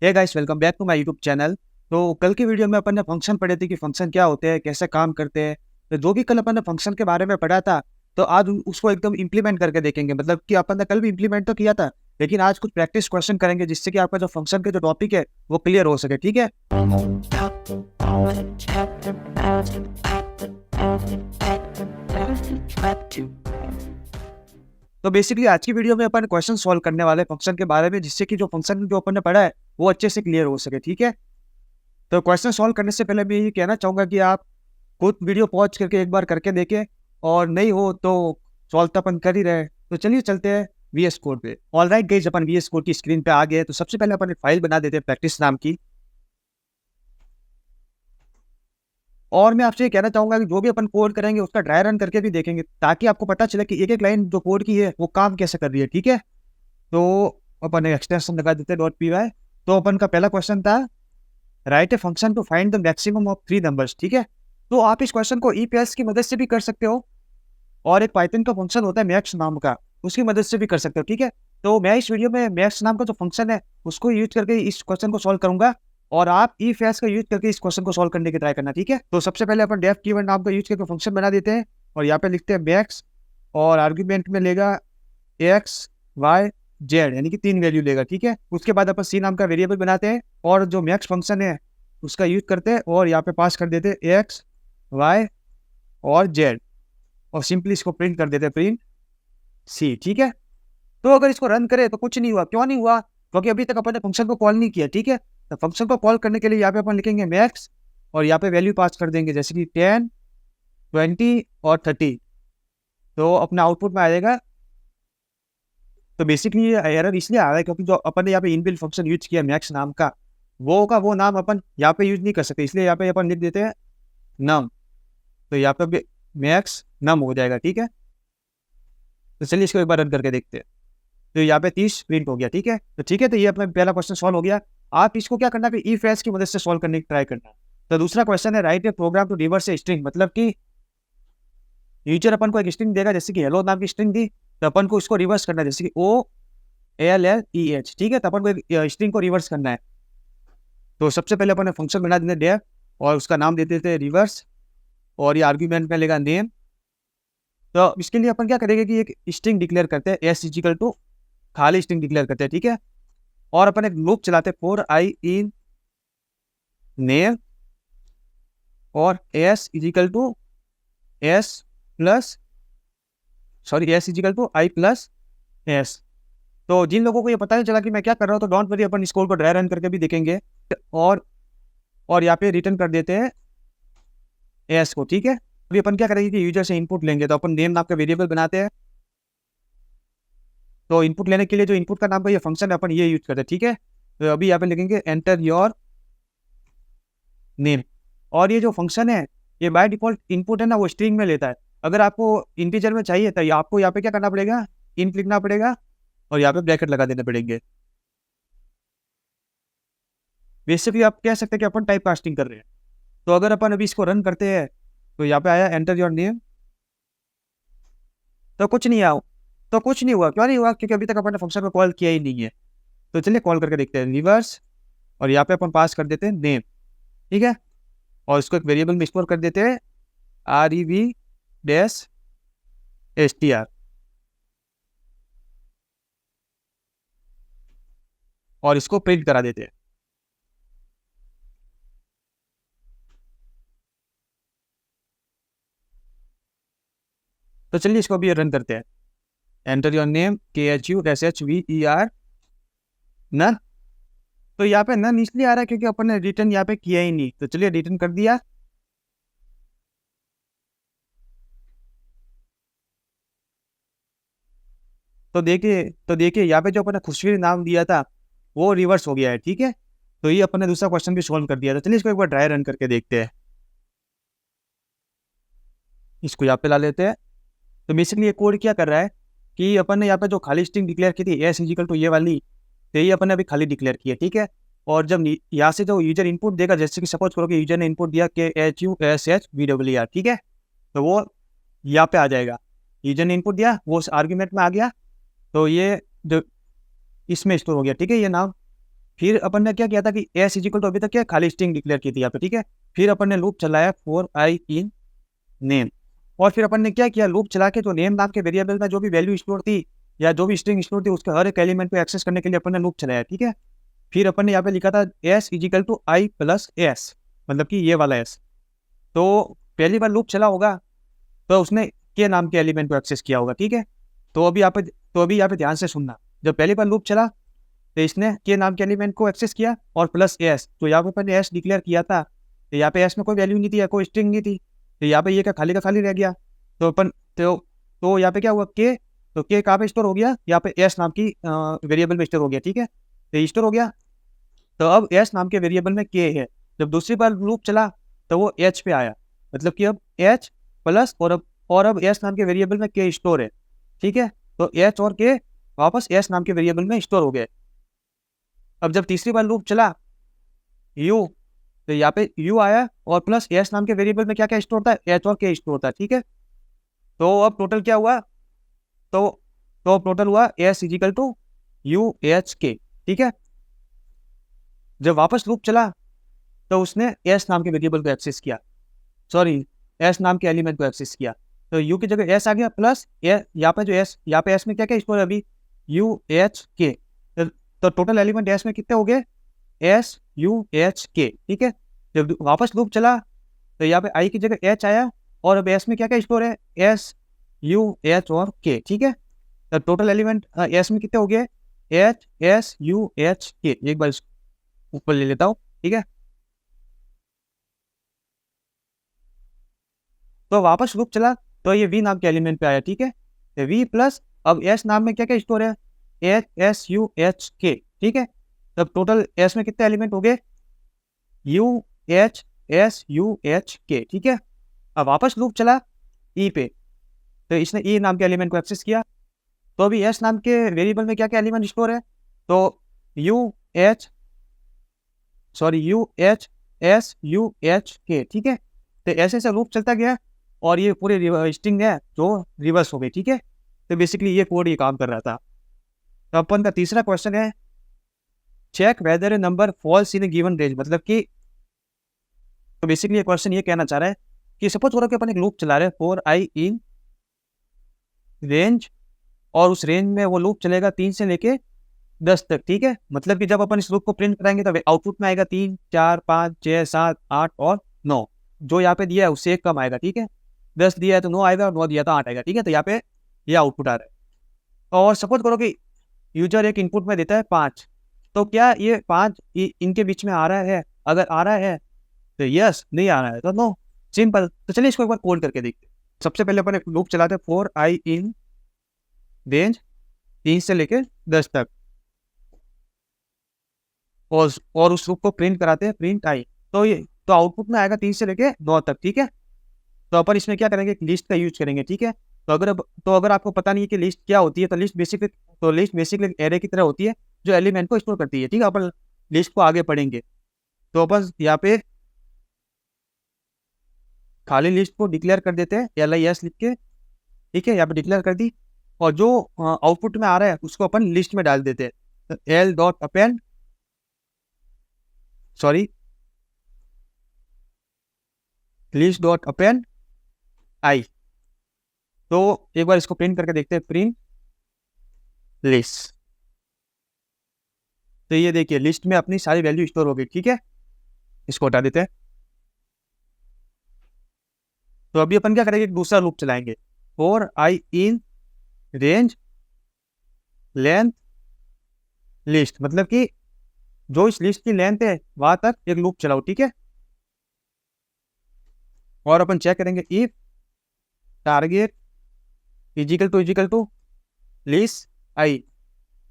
Hey guys, welcome back to my YouTube channel. तो कल की वीडियो में अपन ने फंक्शन पढ़े थे कि फंक्शन क्या होते हैं, कैसे काम करते हैं। तो जो भी कल अपन ने फंक्शन के बारे में पढ़ा था, तो आज उसको एकदम इम्प्लीमेंट करके देखेंगे। मतलब कि अपन ने कल भी इम्प्लीमेंट तो किया था, लेकिन आज कुछ प्रैक्टिस क्वेश्चन करेंगे जिससे कि आपका जो फंक्शन के जो टॉपिक है वो क्लियर हो सके। ठीक है, तो बेसिकली आज की वीडियो में अपन क्वेश्चन सॉल्व करने वाले फंक्शन के बारे में, जिससे कि जो फंक्शन जो अपन ने पढ़ा है वो अच्छे से क्लियर हो सके। ठीक है, तो क्वेश्चन सॉल्व करने से पहले मैं ये कहना चाहूंगा कि आप खुद वीडियो पॉज करके एक बार करके देखें, और नहीं हो तो सॉल्व तो अपन कर ही रहे हैं। तो चलिए चलते हैं VS कोड पे। ऑलराइट गाइस, अपन VS कोड की स्क्रीन पे आ गए। तो सबसे पहले अपन एक फाइल बना देते हैं प्रैक्टिस नाम की। और मैं आपसे ये कहना चाहूंगा कि जो भी अपन कोड करेंगे उसका ड्राई रन करके भी देखेंगे, ताकि आपको पता चले कि एक एक लाइन जो कोड की है वो काम कैसे कर रही है। ठीक है, तो अपन एक एक्सटेंशन लगा देते हैं .py। तो अपन का पहला क्वेश्चन था, write a function to find the maximum of 3 numbers. ठीक है, तो आप इस क्वेश्चन को EPS की मदद से भी कर सकते हो, और एक पाइथन का फंक्शन होता है मैक्स नाम का, उसकी मदद से भी कर सकते हो। ठीक है, तो मैं इस वीडियो में मैक्स नाम का जो फंक्शन है उसको यूज करके इस क्वेश्चन को सॉल्व करूंगा, और आप EFS का यूज करके इस क्वेश्चन को सॉल्व करने की ट्राई करना। ठीक है, तो सबसे पहले अपन डेफ कीवर्ड नाम का यूज करके फंक्शन बना देते हैं, और यहाँ पे लिखते हैं मैक्स, और आर्ग्यूमेंट में लेगा x y z, यानी कि 3 वैल्यू लेगा। ठीक है, उसके बाद अपन सी नाम का वेरिएबल बनाते हैं, और जो मैक्स फंक्शन है उसका यूज करते हैं, और यहाँ पे पास कर देते हैं x y और z, और सिंपली इसको प्रिंट कर देते हैं, प्रिंट सी। ठीक है, तो अगर इसको रन करें तो कुछ नहीं हुआ। क्यों नहीं हुआ? क्योंकि अभी तक अपन ने फंक्शन को कॉल नहीं किया। ठीक है, तो फंक्शन को कॉल करने के लिए यहाँ पे अपन लिखेंगे मैक्स, और यहाँ पे वैल्यू पास कर देंगे, जैसे कि 10, 20 और 30। तो अपना आउटपुट में आ जाएगा। तो बेसिकली ये एरर इसलिए आ रहा है क्योंकि जो अपन ने यहाँ पे इनबिल्ट फंक्शन यूज किया मैक्स नाम का वो नाम अपन यहाँ पे यूज नहीं कर सकते, इसलिए यहाँ पे अपन लिख देते हैं नम। तो यहाँ पे मैक्स नम हो जाएगा। ठीक है, तो चलिए इसको एक बार रन करके देखते हैं। तो यहाँ पे 30 प्रिंट हो गया। ठीक है, तो ठीक है, तो ये अपना पहला क्वेश्चन सॉल्व हो गया। आप इसको क्या करना है, इफ एल्स की मदद से सॉल्व करने की ट्राई करना। तो दूसरा क्वेश्चन है, write a program to reverse a string. मतलब कि यूजर अपन को एक स्ट्रिंग देगा, जैसे कि हेलो नाम की स्ट्रिंग दी, तो अपन को इसको रिवर्स करना है, जैसे कि OALLEH। ठीक है, तो अपन को एक स्ट्रिंग को रिवर्स करना है। तो सबसे पहले अपन फंक्शन बना देते डेफ, और उसका नाम देते थे रिवर्स, और ये आर्ग्यूमेंट में लेगा नेम। तो इसके लिए अपन क्या करेंगे कि एक स्ट्रिंग डिक्लेयर करते हैं, एस इजिकल टू खाली स्ट्रिंग डिक्लेयर करते हैं। ठीक है, और अपन एक लूप चलाते हैं फॉर आई इन नेम, और s equal to s plus sorry s equal to i plus s. तो जिन लोगों को ये पता नहीं चला कि मैं क्या कर रहा हूँ, तो डोंट वरी, अपन इस कोड को ड्राई रन करके भी देखेंगे। और और यहाँ पे रिटर्न कर देते हैं एस को। ठीक है, अभी अपन क्या करेंगे कि यूजर से इनपुट लेंगे, तो अपन नेम नाम का वेरिएबल बनाते हैं। तो इनपुट लेने के लिए जो इनपुट का नाम का ये फंक्शन है, अपन ये यूज करते हैं। ठीक है, तो अभी यहाँ पे लिखेंगे एंटर योर नेम, और ये जो फंक्शन है ये बाय डिफॉल्ट इनपुट है ना, वो स्ट्रिंग में लेता है। अगर आपको इंटीजर में चाहिए तो आपको यहाँ पे क्या करना पड़ेगा, इंट लिखना पड़ेगा, और यहाँ पे ब्रैकेट लगा देने पड़ेंगे। बेसिकली आप कह सकते हैं कि अपन टाइप कास्टिंग कर रहे हैं। तो अगर अपन अभी इसको रन करते हैं, तो यहाँ पे आया एंटर योर नेम, तो कुछ नहीं आया। तो कुछ नहीं हुआ। क्यों नहीं हुआ? क्योंकि अभी तक अपन ने फंक्शन को कॉल किया ही नहीं है। तो चलिए कॉल करके देखते हैं, रिवर्स, और यहाँ पे अपन पास कर देते हैं नेम। ठीक है, और इसको एक वेरिएबल में स्टोर कर देते हैं, REV-STR, और इसको प्रिंट करा देते हैं। तो चलिए इसको अभी रन करते हैं, enter your name KHUSHVER none. तो यहाँ पे नन इसलिए आ रहा है क्योंकि अपन ने रिटर्न यहाँ पे किया ही नहीं। तो चलिए रिटर्न कर दिया। तो देखिए यहाँ पे जो अपन ने खुशवी नाम दिया था वो रिवर्स हो गया है। ठीक है, तो ये अपन ने दूसरा क्वेश्चन भी सॉल्व कर दिया था। चलिए इसको एक बार ड्राई रन करके देखते हैं। इसको यहाँ पे ला लेते हैं। तो बेसिकली ये कोड क्या कर रहा है कि अपन ने यहाँ पे जो खाली स्ट्रिंग डिक्लेयर की थी एस इजिकल टू ये वाली, तो ये अपन ने अभी खाली डिक्लेयर की है। ठीक है, और जब यहाँ से जो यूजर इनपुट देगा, जैसे कि सपोज करो कि यूजर ने इनपुट दिया KHUSHVER, ठीक है, तो वो यहाँ पे आ जाएगा। यूजर ने इनपुट दिया, वो आर्ग्यूमेंट में आ गया, तो ये जो इसमें स्टोर हो गया। ठीक है, ये नाम। फिर अपन ने क्या किया था कि एस इज इक्वल टू, अभी तक क्या खाली स्ट्रिंग डिक्लेयर की थी यहाँ पे, ठीक है। फिर अपन ने लूप चलाया फॉर आई इन नेम, और फिर अपन ने क्या किया, लूप चला के जो नेम नाम के वेरिएबल में जो भी वैल्यू स्टोर थी या जो भी स्ट्रिंग स्टोर थी उसके हर एक एलिमेंट को एक्सेस करने के लिए अपन ने लूप चलाया, ठीक है। फिर अपन ने यहाँ पे लिखा था s is equal to i plus s, मतलब कि ये वाला एस। तो पहली बार लूप चला होगा तो उसने के नाम के एलिमेंट को एक्सेस किया होगा, ठीक है। तो अभी यहाँ पे ध्यान से सुनना, जब पहली बार लूप चला तो इसने के नाम के एलिमेंट को एक्सेस किया और प्लस एस, तो यहाँ पे अपन ने एस डिक्लेयर किया था, तो यहाँ पे एस में कोई वैल्यू नहीं थी या कोई स्ट्रिंग नहीं थी, तो यहाँ पे ये क्या खाली का खाली रह गया। तो अपन तो यहाँ पे क्या हुआ, के, तो के कहाँ पे स्टोर हो गया, यहाँ पे एस नाम की वेरिएबल में स्टोर हो गया, ठीक है। तो स्टोर हो गया, तो अब एस नाम के वेरिएबल में के है। जब दूसरी बार लूप चला तो वो एच पे आया, मतलब कि अब एच प्लस और अब एस नाम के वेरिएबल में के स्टोर है, ठीक है। तो एच और के वापस एस नाम के वेरिएबल में स्टोर हो गए। अब जब तीसरी बार लूप चला यू, तो यहाँ पे यू आया और प्लस एस नाम के वेरिएबल में क्या क्या स्टोर था, एच और के स्टोर था, ठीक है। तो अब टोटल क्या हुआ, तो अब टोटल हुआ s equal to U H K, ठीक है। जब वापस लूप चला तो उसने एस नाम के वेरिएबल को एक्सेस किया, सॉरी एस नाम के एलिमेंट को एक्सेस किया। तो यू की जगह एस आ गया प्लस यहाँ पे जो एस, यहाँ पे एस में क्या क्या स्टोर है अभी, यू एच के। तो टोटल एलिमेंट एस में कितने हो गए, एस यू एच के, ठीक है। जब वापस लूप चला तो यहाँ पे आई की जगह एच आया और अब एस में क्या क्या स्टोर है, एस यू एच और के, ठीक है। तो टोटल एलिमेंट एस में कितने हो गए, एच एस यू एच के। एक बार ऊपर ले लेता हूँ, ठीक है। तो वापस लूप चला तो ये वी नाम के एलिमेंट पे आया, ठीक है। तो वी प्लस अब एस नाम में क्या क्या स्टोर है, H S U H K, ठीक है। तब टोटल एस में कितने एलिमेंट हो गए, U H S U H K, ठीक है। अब वापस लूप चला ई पे, तो इसने ई नाम के एलिमेंट को एक्सेस किया। तो अभी एस नाम के वेरिएबल में क्या क्या एलिमेंट स्टोर है, तो U H U H S U H K, ठीक है। तो ऐसे ऐसे लूप चलता गया और ये पूरे स्ट्रिंग है जो रिवर्स हो गई, ठीक है। तो बेसिकली ये कोड ये काम कर रहा था। तो अपन का तीसरा क्वेश्चन है check whether a number falls in a given range, मतलब कि तो बेसिकली ये क्वेश्चन ये कहना चाह रहा है कि सपोज करो कि अपन एक लूप चला रहे हैं फॉर आई इन रेंज, और उस रेंज में वो लूप चलेगा 3 से लेके 10 तक, ठीक है। मतलब कि जब अपन इस लूप को प्रिंट कराएंगे तो आउटपुट में आएगा 3 4 5 6 7 8 और 9, जो यहाँ पे दिया है उससे एक कम आएगा, ठीक है। 10 दिया है तो 9 आएगा और 9 दिया तो 8 आएगा, ठीक है। तो यहाँ पे ये आउटपुट आ रहा है। और सपोज करो कि यूजर एक इनपुट में देता है 5, तो क्या ये 5 इनके बीच में आ रहा है, अगर आ रहा है तो यस, नहीं आ रहा है तो नो, सिंपल। तो चलिए इसको एक बार कोड करके देखते हैं। सबसे पहले अपन एक लूप चलाते हैं फॉर आई इन रेंज 3 से लेके 10 तक, और उस लूप को प्रिंट कराते हैं प्रिंट आई। तो आउटपुट में आएगा 3 से लेके 9 तक, ठीक है। तो अपन इसमें क्या करेंगे, लिस्ट का यूज करेंगे, ठीक है। तो अगर आपको पता नहीं है कि लिस्ट क्या होती है, तो लिस्ट बेसिकली एरे की तरह होती है जो एलिमेंट को स्टोर करती है, ठीक है। अपन लिस्ट को आगे पढ़ेंगे। तो अपन यहाँ पे खाली लिस्ट को डिक्लेयर कर देते हैं LIS लिख के, ठीक है। यहाँ पे डिक्लेयर कर दी, और जो आउटपुट में आ रहा है उसको अपन लिस्ट में डाल देते हैं, L dot append sorry list dot append I. तो एक बार इसको प्रिंट करके देखते हैं, प्रिंट लिस्ट। तो ये देखिए लिस्ट में अपनी सारी वैल्यू स्टोर हो गई, ठीक है। इसको हटा देते हैं। तो अभी अपन क्या करेंगे, दूसरा लूप चलाएंगे for i in range length list, मतलब कि जो इस लिस्ट की लेंथ है वहां तक एक लूप चलाओ, ठीक है। और अपन चेक करेंगे if target is equal to list I,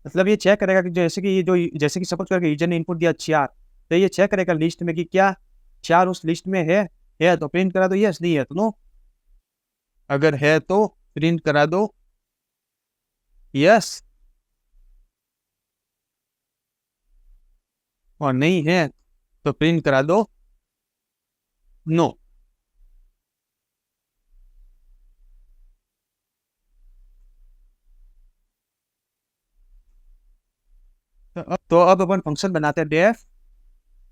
मतलब ये चेक करेगा कि जैसे कि सपोज करके यूजर ने इनपुट दिया 4, तो ये चेक करेगा लिस्ट में कि क्या 4 उस लिस्ट में है तो प्रिंट करा दो यस, नहीं है तो नो। अगर है तो प्रिंट करा दो यस, और नहीं है तो प्रिंट करा दो नो। तो अब अपन फंक्शन बनाते हैं डेफ,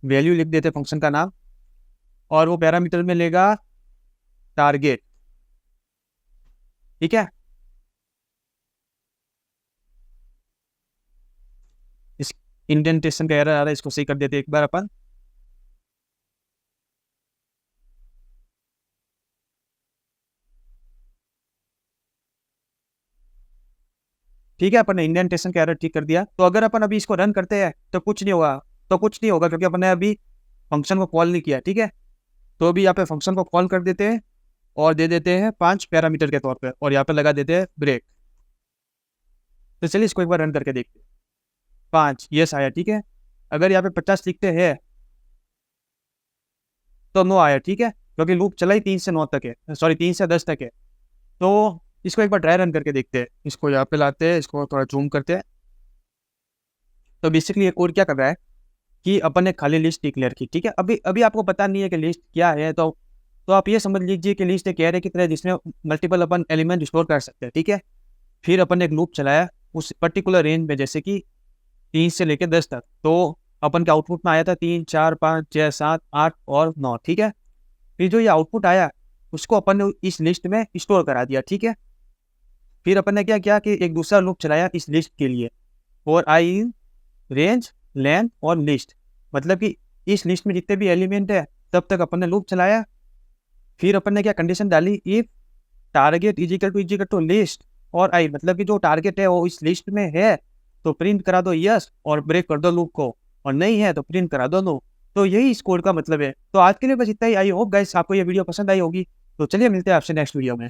वैल्यू लिख देते हैं फंक्शन का नाम, और वो पैरामीटर में लेगा टारगेट। ठीक है, इस इंडेंटेशन का एरर आ रहा है, इसको सही कर देते एक बार अपन। ठीक है, अपन ने इंडेंटेशन का एरर ठीक कर दिया। तो अगर अपन अभी इसको रन करते हैं तो कुछ नहीं होगा, क्योंकि अपन ने अभी फंक्शन को कॉल नहीं किया। ठीक है, तो अभी यहाँ पे फंक्शन को कॉल कर देते हैं और दे देते हैं 5 पैरामीटर के तौर पे, और यहाँ पे लगा देते हैं ब्रेक। तो चलिए इसको एक बार रन करके देखते हैं। 5 यस आया। ठीक है, अगर यहाँ पे 50 लिखते हैं तो नो आया। ठीक है, क्योंकि लूप चला ही 3 से 9 तक है, सॉरी 3 से 10 तक है। तो इसको एक बार ट्राई रन करके देखते हैं। इसको यहाँ पे लाते हैं, इसको थोड़ा जूम करते हैं। तो बेसिकली ये कोड क्या कर रहा है कि अपन ने खाली लिस्ट डिक्लेयर की। ठीक है, अभी अभी आपको पता नहीं है कि लिस्ट क्या है, तो आप ये समझ लीजिए कि लिस्ट एक एरे की तरह जिसमें मल्टीपल अपन एलिमेंट स्टोर कर सकते हैं। ठीक है, फिर अपन ने एक लूप चलाया उस पर्टिकुलर रेंज में, जैसे कि 3 से लेकर 10 तक। तो अपन के आउटपुट में आया था 3, 4, 5, 6, 7, 8 और 9। ठीक है, फिर जो ये आउटपुट आया उसको अपन ने इस लिस्ट में स्टोर करा दिया। ठीक है, फिर अपन ने क्या किया कि एक दूसरा लूप चलाया इस लिस्ट के लिए, और आई इन रेंज, लेंथ और लिस्ट, मतलब कि इस लिस्ट में जितने भी एलिमेंट है तब तक अपन ने लूप चलाया। फिर अपन ने क्या कंडीशन डाली, if target is equal to list और आई, मतलब कि जो टारगेट है वो इस लिस्ट में है तो प्रिंट करा दो यस और ब्रेक कर दो लूप को, और नहीं है तो प्रिंट करा दो नो। तो यही इस कोड का मतलब है। तो आज के लिए बस इतना ही। आई होप गाइस आपको ये वीडियो पसंद आई होगी। तो चलिए मिलते हैं आपसे नेक्स्ट वीडियो में।